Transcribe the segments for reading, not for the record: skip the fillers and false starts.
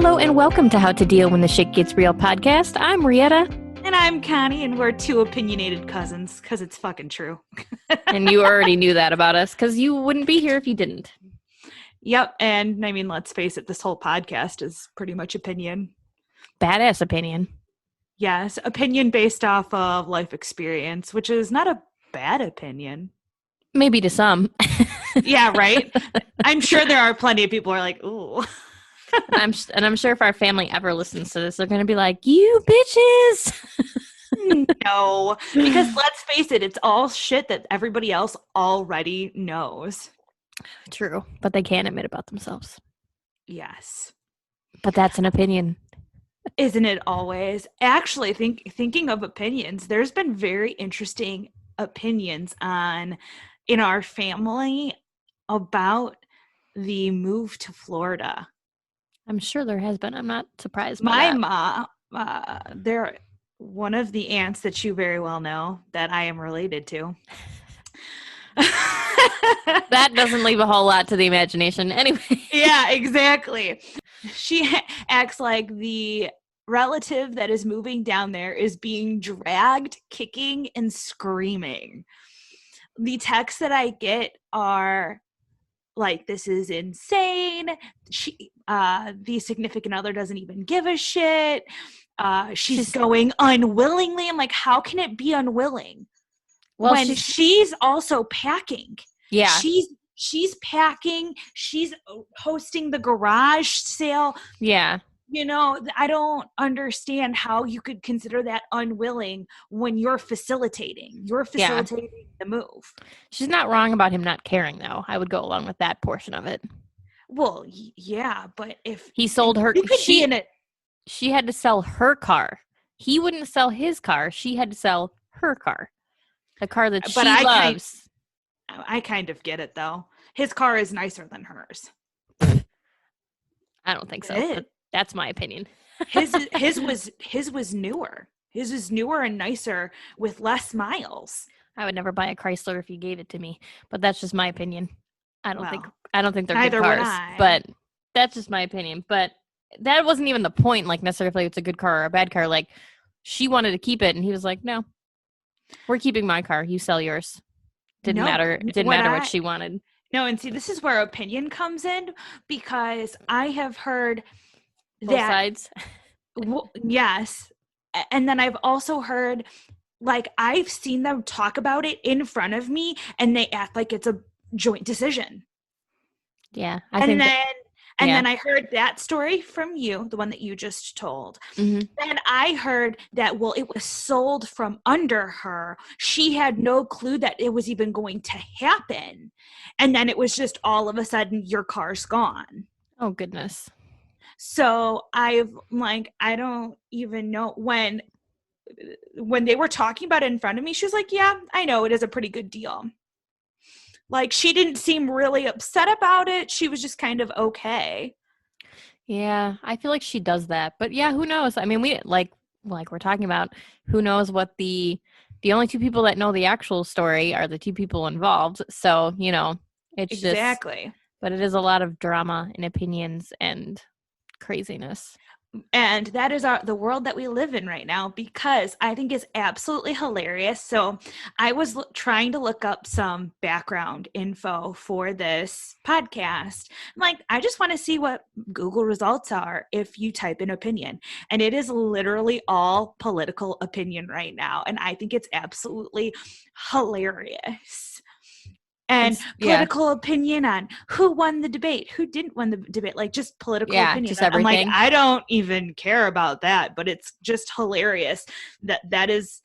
Hello and welcome to How to Deal When the Shit Gets Real podcast. I'm Rietta. And I'm Connie, and we're two opinionated cousins, because it's fucking true. And you already knew that about us, because you wouldn't be here if you didn't. Yep, and I mean, let's face it, this whole podcast is pretty much opinion. Badass opinion. Yes, opinion based off of life experience, which is not a bad opinion. Maybe to some. Yeah, right? I'm sure there are plenty of people who are like, ooh. I'm sure if our family ever listens to this, they're going to be like, you bitches. No, because let's face it, it's all shit that everybody else already knows. True, but they can't admit about themselves. Yes. But that's an opinion. Isn't it always? Actually, thinking of opinions, there's been very interesting opinions in our family about the move to Florida. I'm sure there has been. I'm not surprised by My that. mom, one of the aunts that you very well know that I am related to. That doesn't leave a whole lot to the imagination. Anyway. Yeah, exactly. She acts like the relative that is moving down there is being dragged, kicking, and screaming. The texts that I get are like, this is insane. The significant other doesn't even give a shit. She's going unwillingly. I'm like, how can it be unwilling? Well, when she's also packing. Yeah. She's packing. She's hosting the garage sale. Yeah. You know, I don't understand how you could consider that unwilling when you're facilitating. You're facilitating the move. She's not wrong about him not caring, though. I would go along with that portion of it. Well, yeah, but if he sold her, she had to sell her car. He wouldn't sell his car. She had to sell her car, the car that she loves. I kind of get it, though. His car is nicer than hers. I don't think so. But that's my opinion. His was newer. His is newer and nicer with less miles. I would never buy a Chrysler if you gave it to me, but that's just my opinion. I don't think they're good cars, but that's just my opinion. But that wasn't even the point, like necessarily if it's a good car or a bad car. Like, she wanted to keep it, and he was like, "No, we're keeping my car. You sell yours." Didn't matter. It didn't matter what she wanted. No, and see, this is where opinion comes in, because I have heard both sides. Yes, and then I've also heard, like, I've seen them talk about it in front of me, and they act like it's a joint decision. Yeah, then I heard that story from you, the one that you just told. Mm-hmm. Then I heard that, well, it was sold from under her. She had no clue that it was even going to happen. And then it was just all of a sudden, your car's gone. Oh, goodness. So I don't even know when they were talking about it in front of me, she was like, yeah, I know, it is a pretty good deal. Like, she didn't seem really upset about it. She was just kind of okay. Yeah, I feel like she does that. But yeah, who knows? I mean, we like we're talking about, who knows what the only two people that know the actual story are the two people involved. So, you know, it's exactly. But it is a lot of drama and opinions and craziness. And that is the world that we live in right now, because I think it's absolutely hilarious. So I was trying to look up some background info for this podcast. I'm like, I just want to see what Google results are if you type in opinion. And it is literally all political opinion right now. And I think it's absolutely hilarious. And political opinion on who won the debate, who didn't win the debate, like just political opinion. Just everything. I'm like, I don't even care about that, but it's just hilarious that is,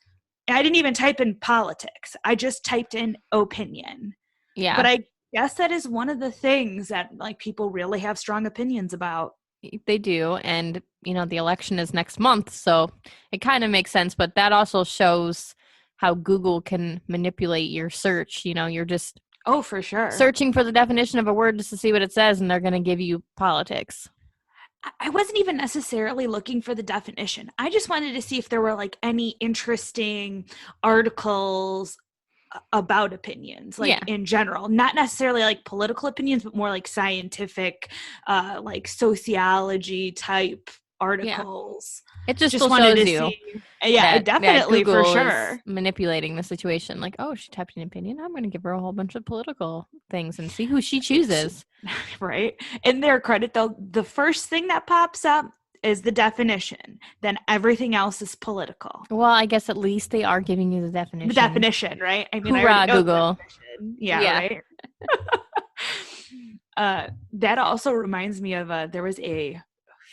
I didn't even type in politics. I just typed in opinion. Yeah. But I guess that is one of the things that, like, people really have strong opinions about. They do. And, you know, the election is next month, so it kind of makes sense. But that also shows how Google can manipulate your search. You know, you're just for sure searching for the definition of a word just to see what it says, and they're going to give you politics. I wasn't even necessarily looking for the definition. I just wanted to see if there were, like, any interesting articles about opinions, like in general, not necessarily like political opinions, but more like scientific, like sociology type articles. It just still shows you. Definitely, Google for sure. Is manipulating the situation. Like, oh, she typed an opinion. I'm going to give her a whole bunch of political things and see who she chooses. Right. In their credit, though, the first thing that pops up is the definition. Then everything else is political. Well, I guess at least they are giving you the definition. The definition, right? I mean, hoorah, Google. Right. That also reminds me of there was a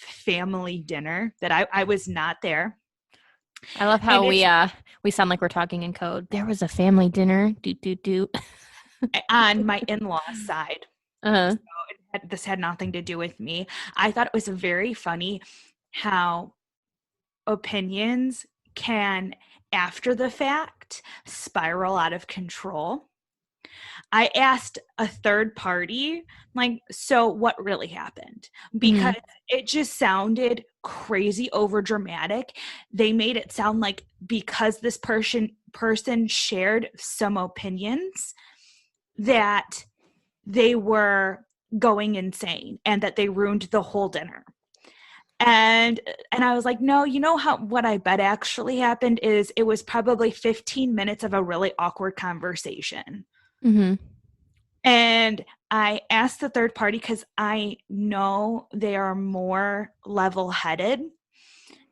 family dinner that I was not there. I love how we sound like we're talking in code. There was a family dinner, on my in-laws side. So this had nothing to do with me. I thought it was very funny how opinions can, after the fact, spiral out of control. I asked a third party, like, so what really happened? Because it just sounded crazy over dramatic. They made it sound like because this person shared some opinions that they were going insane and that they ruined the whole dinner. And I was like, no, you know what I bet actually happened is it was probably 15 minutes of a really awkward conversation. And I asked the third party because I know they are more level-headed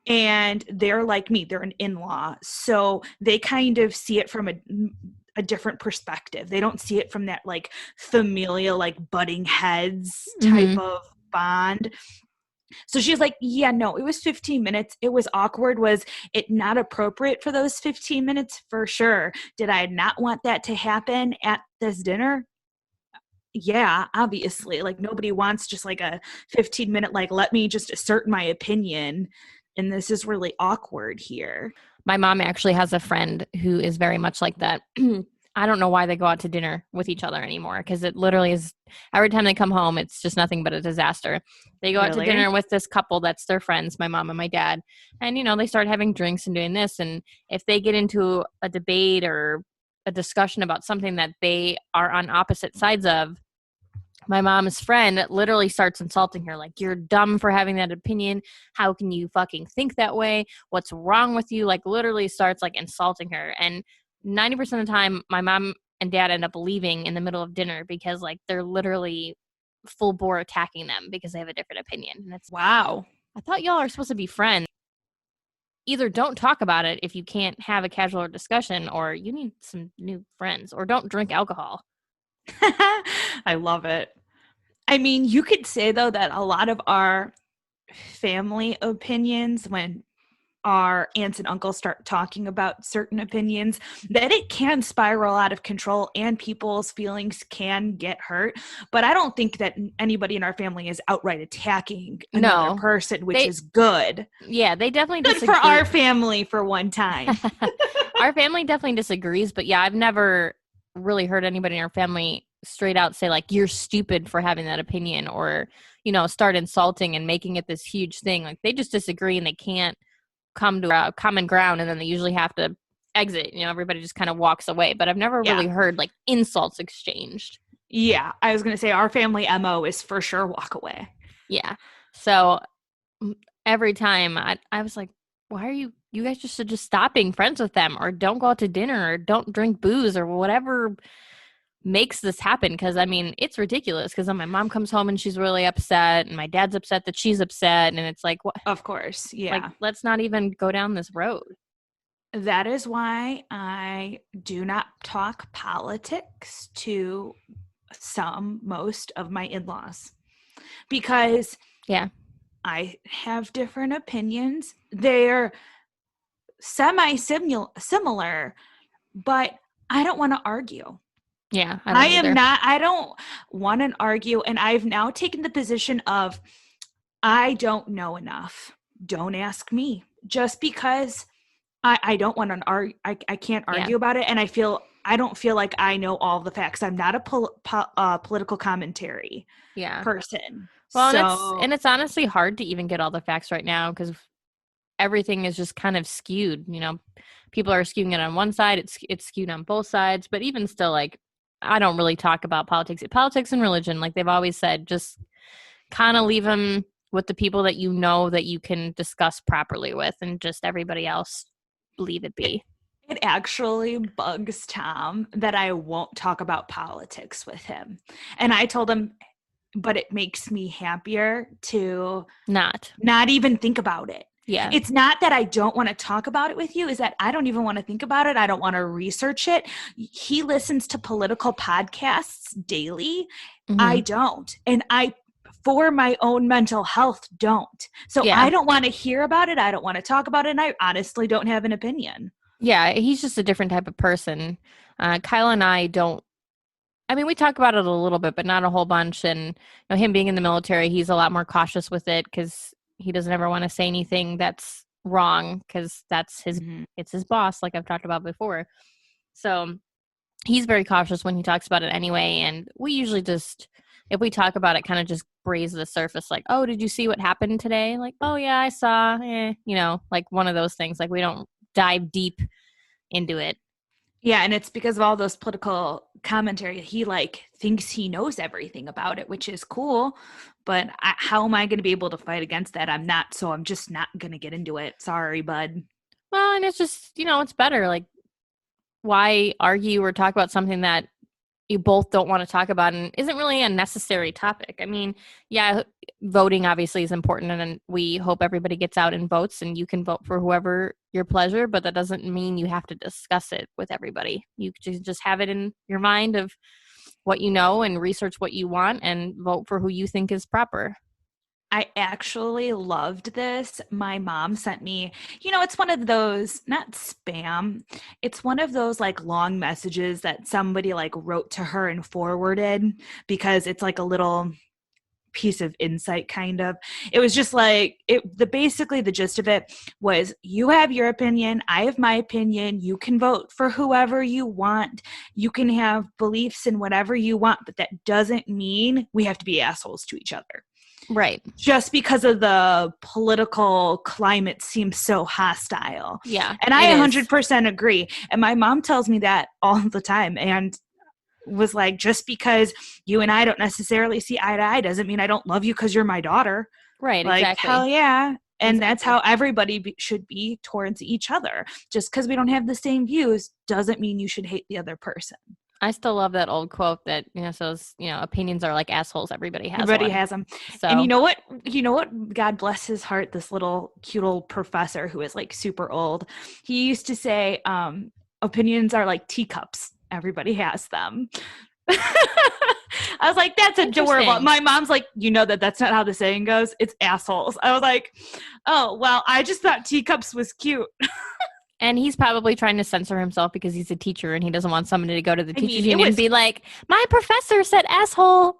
and they're like me, they're an in-law. So they kind of see it from a different perspective. They don't see it from that like familial, like butting heads type of bond. So she's like, yeah, no, it was 15 minutes. It was awkward. Was it not appropriate for those 15 minutes? For sure. Did I not want that to happen at this dinner? Yeah, obviously. Like nobody wants just like a 15-minute, like, let me just assert my opinion. And this is really awkward here. My mom actually has a friend who is very much like that. I don't know why they go out to dinner with each other anymore because it literally is every time they come home, it's just nothing but a disaster. They go out to dinner with this couple that's their friends, my mom and my dad. And, they start having drinks and doing this. And if they get into a debate or a discussion about something that they are on opposite sides of, my mom's friend literally starts insulting her. Like, you're dumb for having that opinion. How can you fucking think that way? What's wrong with you? Like, literally starts like insulting her. And 90% of the time, my mom and dad end up leaving in the middle of dinner because like they're literally full bore attacking them because they have a different opinion. And it's wow. I thought y'all are supposed to be friends. Either don't talk about it if you can't have a casual discussion, or you need some new friends, or don't drink alcohol. I love it. I mean, you could say though that a lot of our family opinions, when our aunts and uncles start talking about certain opinions, that it can spiral out of control and people's feelings can get hurt. But I don't think that anybody in our family is outright attacking another person, which is good. Yeah, they definitely good disagree. For our family for one time. Our family definitely disagrees, but yeah, I've never really heard anybody in our family straight out say like, you're stupid for having that opinion, or, start insulting and making it this huge thing. Like, they just disagree and they can't come to a common ground, and then they usually have to exit. Everybody just kind of walks away. But I've never really heard like insults exchanged. Yeah, I was gonna say our family MO is for sure walk away. Yeah, so every time I was like, why are you guys just stop being friends with them, or don't go out to dinner, or don't drink booze, or whatever makes this happen. Because I mean, it's ridiculous, because then my mom comes home and she's really upset, and my dad's upset that she's upset, and it's like, what? Of course. Yeah, like, let's not even go down this road. That is why I do not talk politics to most of my in-laws, because I have different opinions. They're similar, but I don't want to argue. Yeah, I don't want to argue. And I've now taken the position of, I don't know enough. Don't ask me. Just because I don't want to argue, I can't argue about it. And I don't feel like I know all the facts. I'm not a political commentary person. Well, and it's honestly hard to even get all the facts right now, because everything is just kind of skewed. People are skewing it on one side, it's skewed on both sides. But even still, like, I don't really talk about politics and religion. Like they've always said, just kind of leave them with the people that that you can discuss properly with, and just everybody else, leave it be. It actually bugs Tom that I won't talk about politics with him. And I told him, but it makes me happier to not even think about it. Yeah. It's not that I don't want to talk about it with you, is that I don't even want to think about it. I don't want to research it. He listens to political podcasts daily. Mm-hmm. I don't. And I, for my own mental health, don't. So yeah. I don't want to hear about it. I don't want to talk about it. And I honestly don't have an opinion. Yeah, he's just a different type of person. Kyle and I don't, I mean, we talk about it a little bit, but not a whole bunch. And him being in the military, he's a lot more cautious with it because he doesn't ever want to say anything that's wrong, because that's it's his boss, like I've talked about before. So he's very cautious when he talks about it anyway. And we usually just, if we talk about it, kind of just graze the surface, like, oh, did you see what happened today? Like, oh yeah, I saw, like one of those things. Like we don't dive deep into it. Yeah, and it's because of all those political commentary. He thinks he knows everything about it, which is cool. But how am I going to be able to fight against that? I'm not. So I'm just not going to get into it. Sorry, bud. Well, and it's just, it's better. Like, why argue or talk about something that you both don't want to talk about and isn't really a necessary topic? I mean, yeah, voting obviously is important, and we hope everybody gets out and votes, and you can vote for whoever your pleasure, but that doesn't mean you have to discuss it with everybody. You just have it in your mind of what you know and research what you want and vote for who you think is proper. I actually loved this. My mom sent me, it's one of those, not spam, it's one of those long messages that somebody wrote to her and forwarded, because it's a little piece of insight kind of. It was just basically the gist of it was, you have your opinion, I have my opinion, you can vote for whoever you want, you can have beliefs in whatever you want, but that doesn't mean we have to be assholes to each other. Right. Just because of the political climate seems so hostile. Yeah. And I 100% agree. And my mom tells me that all the time, and was like, just because you and I don't necessarily see eye to eye doesn't mean I don't love you because you're my daughter. Right. Exactly. Hell yeah. And that's how everybody should be towards each other. Just because we don't have the same views doesn't mean you should hate the other person. I still love that old quote that, says, opinions are like assholes. Everybody has them. So. And you know what? God bless his heart, this little cute old professor who is super old. He used to say, opinions are like teacups. Everybody has them. I was like, that's adorable. My mom's like, that's not how the saying goes. It's assholes. I was like, oh, well, I just thought teacups was cute. And he's probably trying to censor himself because he's a teacher and he doesn't want somebody to go to the teachers union and be like, my professor said asshole.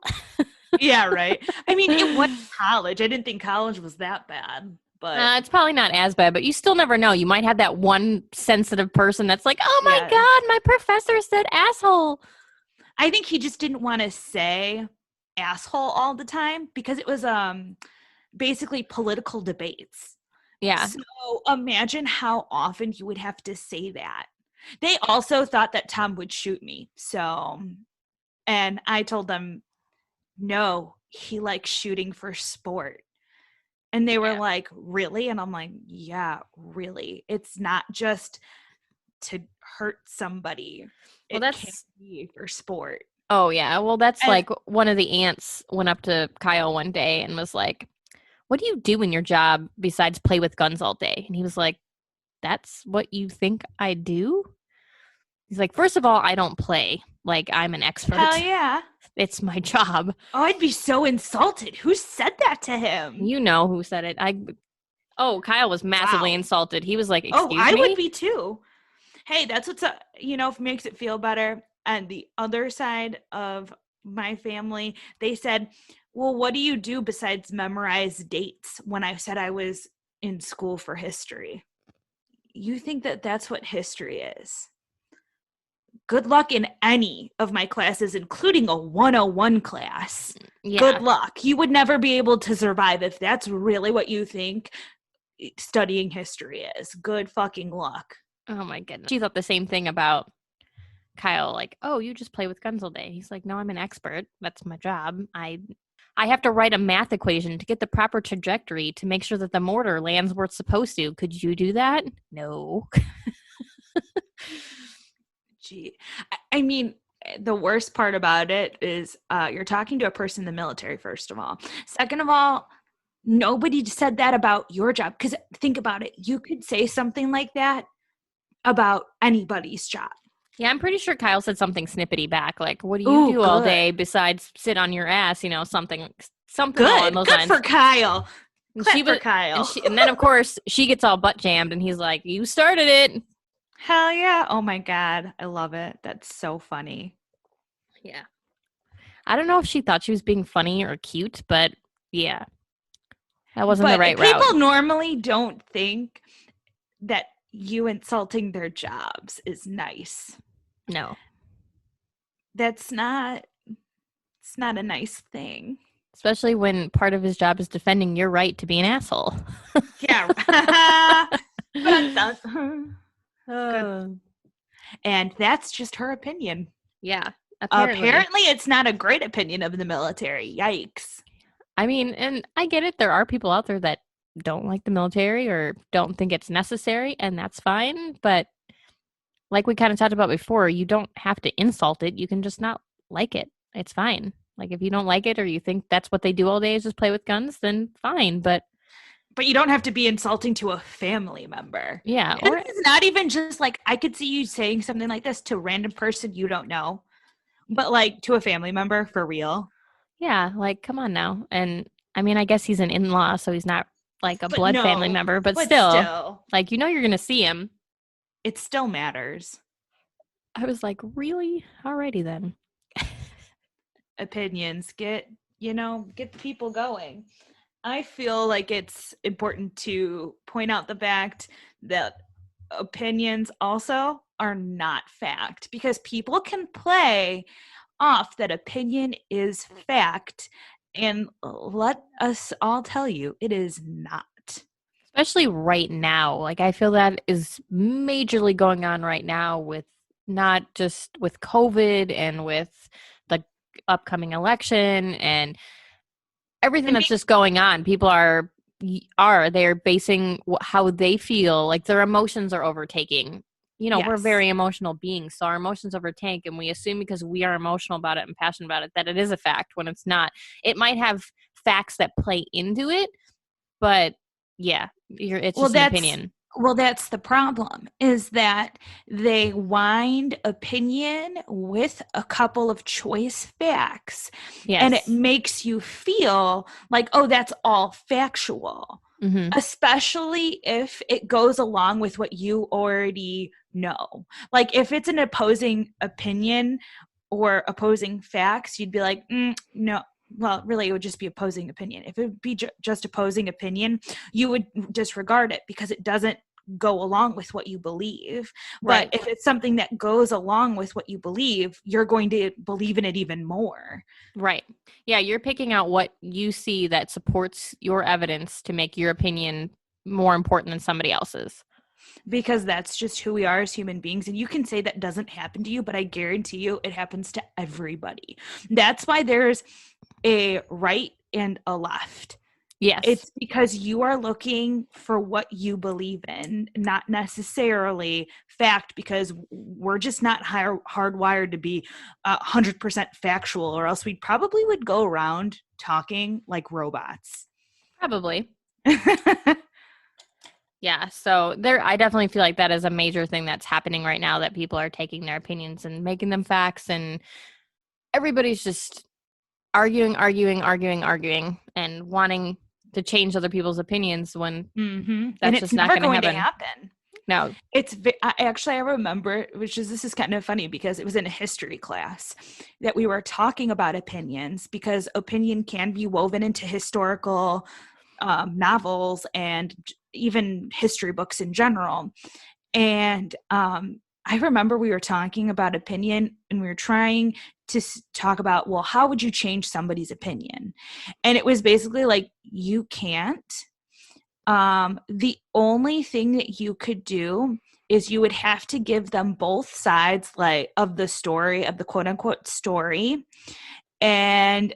Yeah, right. I mean, it was college. I didn't think college was that bad. But it's probably not as bad, but you still never know. You might have that one sensitive person that's like, oh my God, my professor said asshole. I think he just didn't want to say asshole all the time because it was basically political debates. Yeah. So imagine how often you would have to say that. They also thought that Tom would shoot me. So, and I told them, no, he likes shooting for sport. And they were like, really? And I'm like, yeah, really. It's not just to hurt somebody. Well, that's can be for sport. Oh, yeah. Well, that's one of the aunts went up to Kyle one day and was like, what do you do in your job besides play with guns all day? And he was like, that's what you think I do? He's like, first of all, I don't play. I'm an expert. Hell yeah. It's my job. Oh, I'd be so insulted. Who said that to him? You know who said it. Kyle was massively insulted. He was like, excuse me? I would be too. Hey, that's what's, makes it feel better. And the other side of my family, they said, well, what do you do besides memorize dates? When I said I was in school for history. You think that that's what history is? Good luck in any of my classes, including a 101 class. Yeah. Good luck. You would never be able to survive if that's really what you think studying history is. Good fucking luck. Oh my goodness. She thought the same thing about Kyle, like, oh, you just play with guns all day. He's like, no, I'm an expert. That's my job. I have to write a math equation to get the proper trajectory to make sure that the mortar lands where it's supposed to. Could you do that? No. Gee, I mean, the worst part about it is you're talking to a person in the military, first of all. Second of all, nobody said that about your job. Because think about it. You could say something like that about anybody's job. Yeah, I'm pretty sure Kyle said something snippety back, like, what do you do all day besides sit on your ass? You know, something good. Along those lines. Good for Kyle. And then, of course, she gets all butt jammed, and he's like, you started it. Hell yeah. Oh, my God. I love it. That's so funny. Yeah. I don't know if she thought she was being funny or cute, but yeah. That wasn't the right route. People normally don't think that you insulting their jobs is nice. No. It's not a nice thing. Especially when part of his job is defending your right to be an asshole. Yeah. And that's just her opinion. Yeah. Apparently it's not a great opinion of the military. Yikes. I mean, and I get it. There are people out there that don't like the military or don't think it's necessary, and that's fine. But like we kind of talked about before, you don't have to insult it. You can just not like it. It's fine. Like if you don't like it or you think that's what they do all day is just play with guns, then fine. But you don't have to be insulting to a family member. Yeah. Or it's not even just like, I could see you saying something like this to a random person you don't know, but like to a family member for real. Yeah. Like, come on now. And I mean, I guess he's an in-law, so he's not like a blood family member, but still, like, you know, you're going to see him. It still matters. I was like, really? Alrighty then. Opinions, get the people going. I feel like it's important to point out the fact that opinions also are not fact, because people can play off that opinion is fact, and let us all tell you it is not. Especially right now. Like, I feel that is majorly going on right now, with not just with COVID and with the upcoming election and everything that's just going on. People they're basing how they feel, like their emotions are overtaking. You know, yes. We're very emotional beings, so our emotions overtake, and we assume because we are emotional about it and passionate about it that it is a fact when it's not. It might have facts that play into it, but yeah, it's just an opinion. Well, that's the problem, is that they wind opinion with a couple of choice facts. Yes. And it makes you feel like, oh, that's all factual, especially if it goes along with what you already know. Like if it's an opposing opinion or opposing facts, you'd be like, no. Well, really, it would just be opposing opinion. If it would be just opposing opinion, you would disregard it because it doesn't go along with what you believe. Right. But if it's something that goes along with what you believe, you're going to believe in it even more. Right. Yeah, you're picking out what you see that supports your evidence to make your opinion more important than somebody else's. Because that's just who we are as human beings. And you can say that doesn't happen to you, but I guarantee you it happens to everybody. That's why there's a right and a left. Yes. It's because you are looking for what you believe in, not necessarily fact, because we're just not hardwired to be 100% factual, or else we probably would go around talking like robots. Probably. Yeah, so I definitely feel like that is a major thing that's happening right now, that people are taking their opinions and making them facts, and everybody's just arguing, and wanting to change other people's opinions when that's just not going to happen. No. I remember, this is kind of funny because it was in a history class that we were talking about opinions, because opinion can be woven into historical novels and even history books in general. And I remember we were talking about opinion, and we were trying to talk about, well, how would you change somebody's opinion? And it was basically like, you can't. The only thing that you could do is you would have to give them both sides, like, of the story, of the quote unquote story, and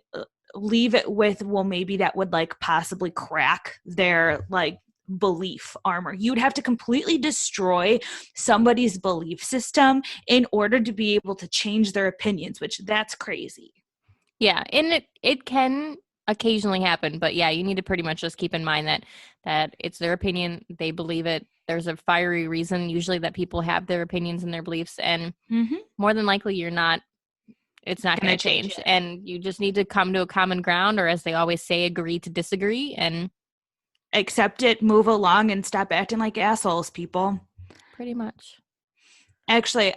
leave it with, well, maybe that would like possibly crack their like belief armor. You'd have to completely destroy somebody's belief system in order to be able to change their opinions, which that's crazy. Yeah, and it can occasionally happen, but yeah, you need to pretty much just keep in mind that it's their opinion, they believe it. There's a fiery reason usually that people have their opinions and their beliefs, and more than likely it's not going to change. And you just need to come to a common ground, or as they always say, agree to disagree and accept it, move along, and stop acting like assholes, people. Pretty much. Actually,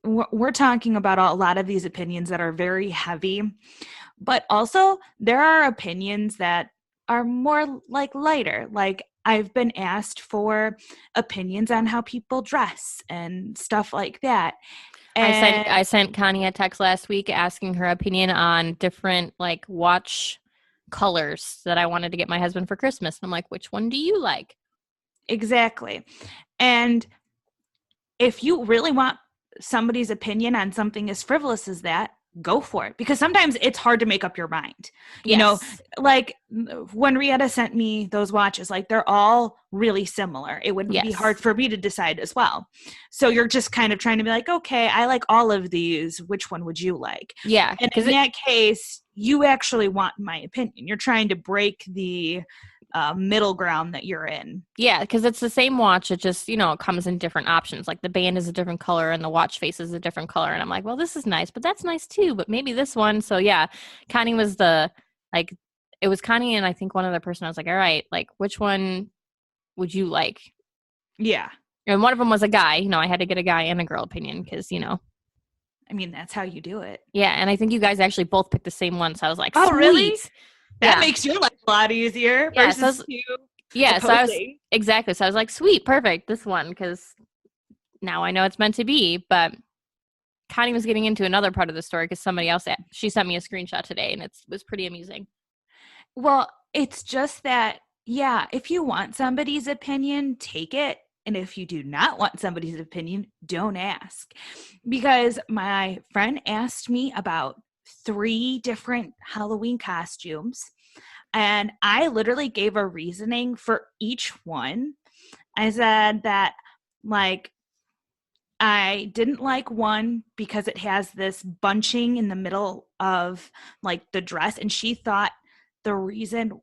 we're talking about a lot of these opinions that are very heavy, but also there are opinions that are more like lighter. Like, I've been asked for opinions on how people dress and stuff like that. And I sent Connie a text last week asking her opinion on different like watch colors that I wanted to get my husband for Christmas. And I'm like, which one do you like? Exactly. And if you really want somebody's opinion on something as frivolous as that, go for it, because sometimes it's hard to make up your mind. You know, like when Rietta sent me those watches, like they're all really similar. It would be hard for me to decide as well. So you're just kind of trying to be like, okay, I like all of these. Which one would you like? Yeah. And in that case, you actually want my opinion. You're trying to break the middle ground that you're in. Yeah, because it's the same watch. It just, it comes in different options. Like the band is a different color and the watch face is a different color. And I'm like, well, this is nice, but that's nice too. But maybe this one. So yeah, Connie was it was Connie and I think one other person. I was like, all right, like which one would you like? Yeah. And one of them was a guy. I had to get a guy and a girl opinion because, I mean, that's how you do it. Yeah, and I think you guys actually both picked the same one. So I was like, oh, sweet. Really? That makes your life a lot easier versus you. Yeah, so I was exactly. So I was like, sweet, perfect, this one, because now I know it's meant to be. But Connie was getting into another part of the story because somebody else, she sent me a screenshot today, and it was pretty amusing. Well, it's just that, yeah, if you want somebody's opinion, take it. And if you do not want somebody's opinion, don't ask. Because my friend asked me about 3 different Halloween costumes, and I literally gave a reasoning for each one. I said that, like, I didn't like one because it has this bunching in the middle of, like, the dress, and she thought the reason...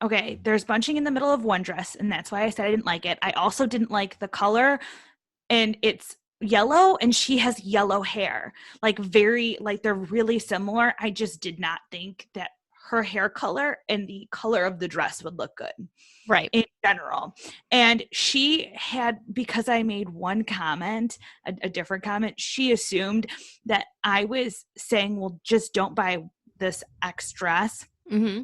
Okay, there's bunching in the middle of one dress, and that's why I said I didn't like it. I also didn't like the color, and it's yellow, and she has yellow hair. Like, they're really similar. I just did not think that her hair color and the color of the dress would look good. Right. In general. And she had, because I made one comment, a different comment, she assumed that I was saying, well, just don't buy this X dress. Mm-hmm.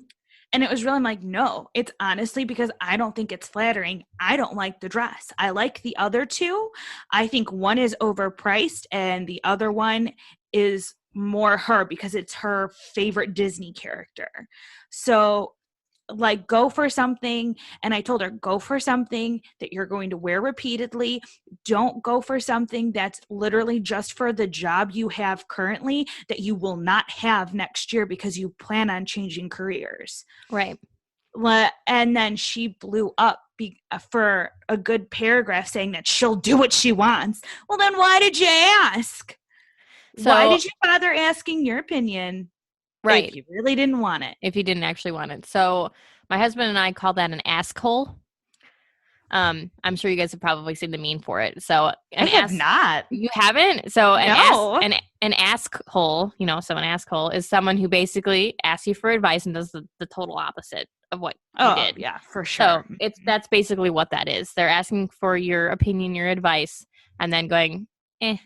And it was really, I'm like, no, it's honestly because I don't think it's flattering. I don't like the dress. I like the other 2. I think one is overpriced and the other one is more her because it's her favorite Disney character. So, like, go for something. And I told her, go for something that you're going to wear repeatedly. Don't go for something that's literally just for the job you have currently that you will not have next year because you plan on changing careers. Right. And then she blew up for a good paragraph saying that she'll do what she wants. Well, then why did you ask? So, why did you bother asking your opinion? Right. If you really didn't want it. If you didn't actually want it. So my husband and I call that an ask hole. I'm sure you guys have probably seen the meme for it. So I have not. You haven't? So an ask hole, so an ask hole is someone who basically asks you for advice and does the total opposite of what you did. Yeah, for sure. So that's basically what that is. They're asking for your opinion, your advice, and then going, eh.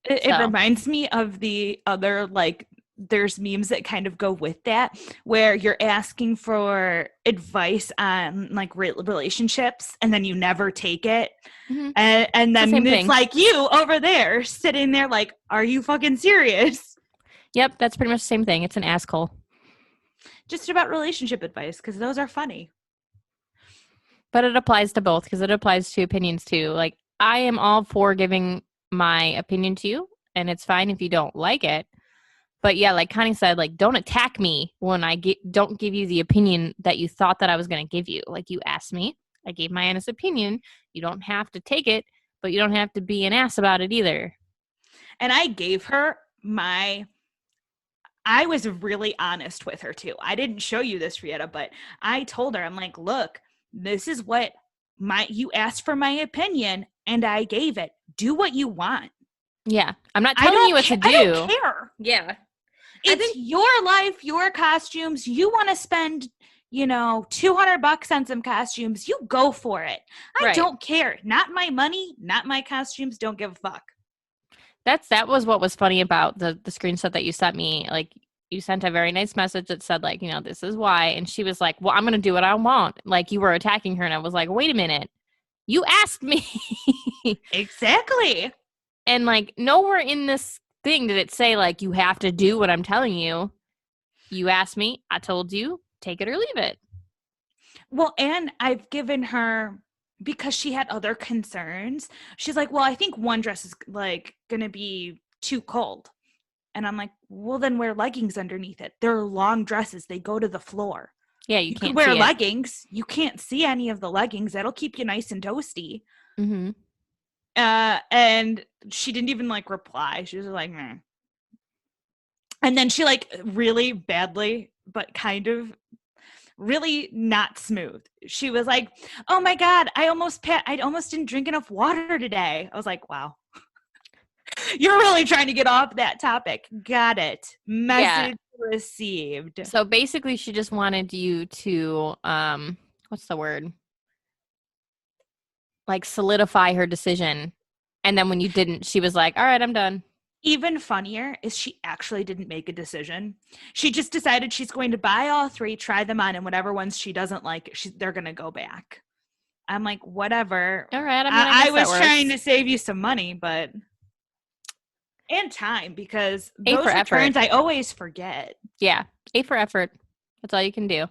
It reminds me of the other, like, there's memes that kind of go with that, where you're asking for advice on, like, relationships, and then you never take it. Mm-hmm. And then it's like you over there sitting there like, are you fucking serious? Yep, that's pretty much the same thing. It's an asshole. just about relationship advice because those are funny. But it applies to both because it applies to opinions too. Like, I am all for giving my opinion to you, and it's fine if you don't like it. But yeah, like Connie said, like, don't attack me when I don't give you the opinion that you thought that I was going to give you. Like, you asked me, I gave my honest opinion. You don't have to take it, but you don't have to be an ass about it either. And I gave her I was really honest with her too. I didn't show you this, Rietta, but I told her, I'm like, look, this is what you asked for my opinion and I gave it. Do what you want. Yeah. I'm not telling you what to do. I don't care. Yeah. It's your life, your costumes. You want to spend, $200 on some costumes. You go for it. I don't care. Not my money, not my costumes. Don't give a fuck. That was what was funny about the screenshot that you sent me. Like, you sent a very nice message that said, like, this is why. And she was like, well, I'm going to do what I want. Like, you were attacking her. And I was like, wait a minute. You asked me. Exactly. And, like, nowhere in this thing did it say, like, you have to do what I'm telling you. You asked me. I told you. Take it or leave it. Well, and I've given her, because she had other concerns, she's like, well, I think one dress is, like, going to be too cold. And I'm like, well, then wear leggings underneath it. They're long dresses. They go to the floor. Yeah, you can't wear leggings. You can't see any of the leggings. That'll keep you nice and toasty. Mm-hmm. And she didn't even, like, reply. She was like, meh. And then she, like, really badly, but kind of really not smooth. She was like, oh my God, I almost didn't drink enough water today. I was like, wow. You're really trying to get off that topic. Got it. Message received. So basically she just wanted you to, what's the word? Like, solidify her decision. And then when you didn't, she was like, all right, I'm done. Even funnier is she actually didn't make a decision. She just decided she's going to buy all 3, try them on, and whatever ones she doesn't like, they're going to go back. I'm like, whatever. All right. I was trying to save you some money, but... and time, because those returns I always forget. Yeah. A for effort. That's all you can do.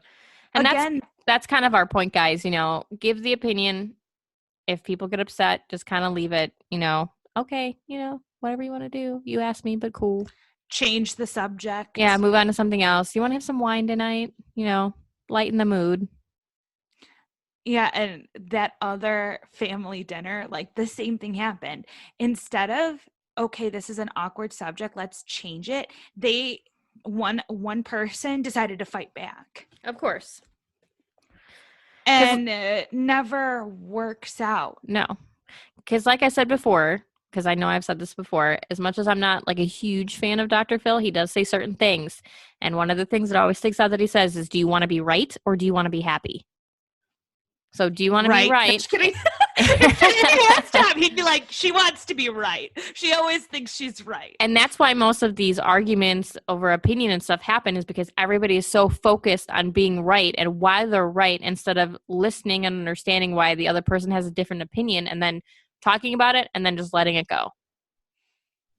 And again, that's kind of our point, guys. Give the opinion. If people get upset, just kind of leave it, okay, whatever you want to do. You asked me, but cool. Change the subject. Yeah, move on to something else. You want to have some wine tonight? Lighten the mood. Yeah, and that other family dinner, like, the same thing happened. Instead of, okay, this is an awkward subject, let's change it, one person decided to fight back. Of course. And it never works out. No. Because like I said before, because I know I've said this before, as much as I'm not, like, a huge fan of Dr. Phil, he does say certain things. And one of the things that always sticks out that he says is, do you want to be right or do you want to be happy? So do you want to be right? Just kidding. Stop. He'd be like, she wants to be right. She always thinks she's right. And that's why most of these arguments over opinion and stuff happen, is because everybody is so focused on being right and why they're right, instead of listening and understanding why the other person has a different opinion and then talking about it and then just letting it go.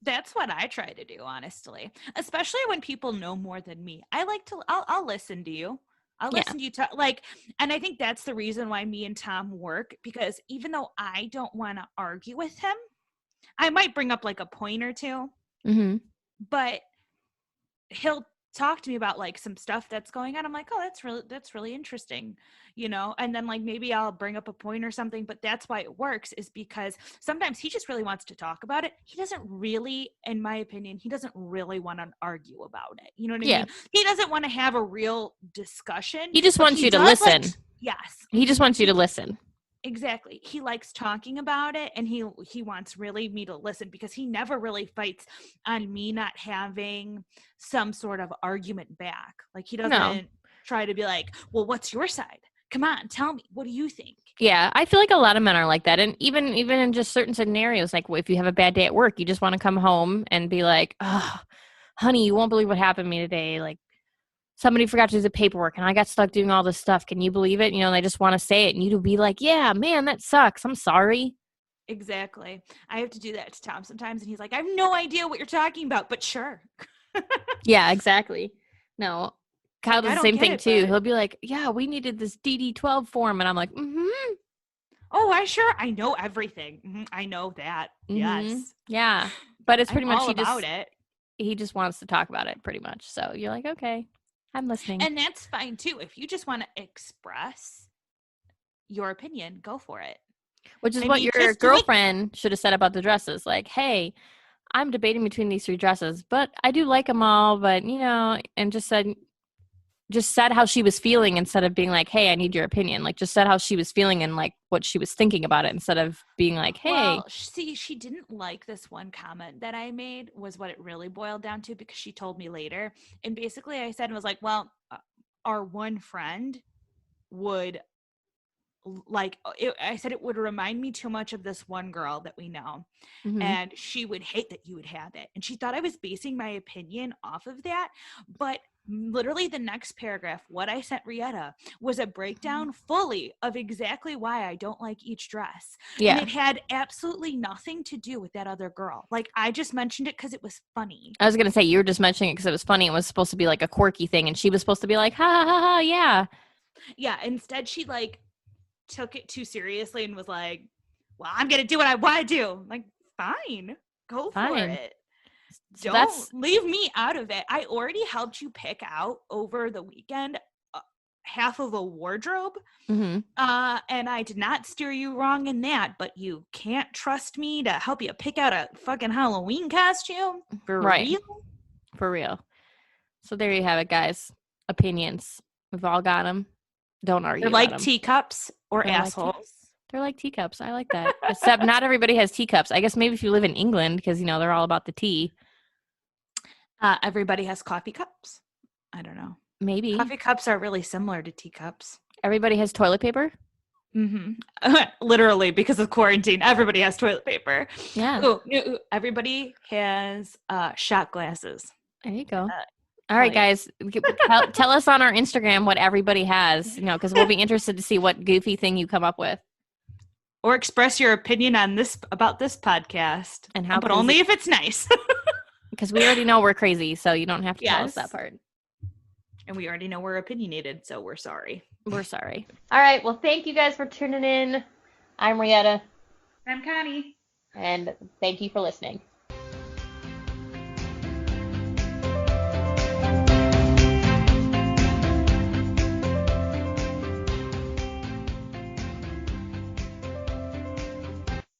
That's what I try to do, honestly, especially when people know more than me. I'll listen to you. I'll listen to you talk, like, and I think that's the reason why me and Tom work, because even though I don't want to argue with him, I might bring up, like, a point or two, but he'll talk to me about, like, some stuff that's going on. I'm like, oh, that's really interesting, and then, like, maybe I'll bring up a point or something, but that's why it works, is because sometimes he just really wants to talk about it. He doesn't really, in my opinion, he doesn't really want to argue about it. You know what I mean? He doesn't want to have a real discussion. He just wants you to listen. Yes. He just wants you to listen. Exactly. He likes talking about it, and he wants really me to listen, because he never really fights on me not having some sort of argument back. Like, he doesn't try to be like, well, what's your side? Come on, tell me. What do you think? Yeah, I feel like a lot of men are like that. And even in just certain scenarios, like, if you have a bad day at work, you just want to come home and be like, oh, honey, you won't believe what happened to me today. Like, somebody forgot to do the paperwork and I got stuck doing all this stuff. Can you believe it? And they just want to say it. And you to be like, yeah, man, that sucks. I'm sorry. Exactly. I have to do that to Tom sometimes. And he's like, I have no idea what you're talking about, but sure. Yeah, exactly. No, Kyle does the same thing too. He'll be like, yeah, we needed this DD12 form. And I'm like, oh, I know everything. Mm-hmm. I know that. Yes. Yeah. But it's pretty much he just wants to talk about it pretty much. So you're like, okay, I'm listening. And that's fine too. If you just want to express your opinion, go for it. Which is what your girlfriend should have said about the dresses. Like, hey, I'm debating between these 3 dresses, but I do like them all. But, and just said how she was feeling instead of being like, hey, I need your opinion. Like, just said how she was feeling and like what she was thinking about it instead of being like, hey. Well, see, she didn't like this one comment that I made was what it really boiled down to, because she told me later. And basically I said, was like, well, our one friend would I said it would remind me too much of this one girl that we know, and she would hate that you would have it. And she thought I was basing my opinion off of that. But literally the next paragraph, what I sent Rietta was a breakdown fully of exactly why I don't like each dress. Yeah. And it had absolutely nothing to do with that other girl. Like, I just mentioned it because it was funny. I was going to say, you were just mentioning it because it was funny. It was supposed to be like a quirky thing. And she was supposed to be like, ha ha ha ha, yeah. Yeah. Instead, she took it too seriously and was like, well, I'm going to do what I want to do. I'm like, fine, go for it. So don't leave me out of it. I already helped you pick out over the weekend half of a wardrobe. And I did not steer you wrong in that, but you can't trust me to help you pick out a fucking Halloween costume? For real? For real. So there you have it, guys. Opinions. We've all got them. Don't argue. They're like teacups or assholes. They're like teacups. I like that. Except not everybody has teacups. I guess maybe if you live in England, because, they're all about the tea. Everybody has coffee cups. I don't know. Maybe. Coffee cups are really similar to teacups. Everybody has toilet paper? Literally, because of quarantine, everybody has toilet paper. Yeah. Ooh, everybody has shot glasses. There you go. All right, guys, tell us on our Instagram what everybody has, because we'll be interested to see what goofy thing you come up with. Or express your opinion on about this podcast. And how, but only if it's nice. Because we already know we're crazy, so you don't have to tell us that part. And we already know we're opinionated, so we're sorry. We're sorry. All right, well, thank you guys for tuning in. I'm Rietta. I'm Connie. And thank you for listening.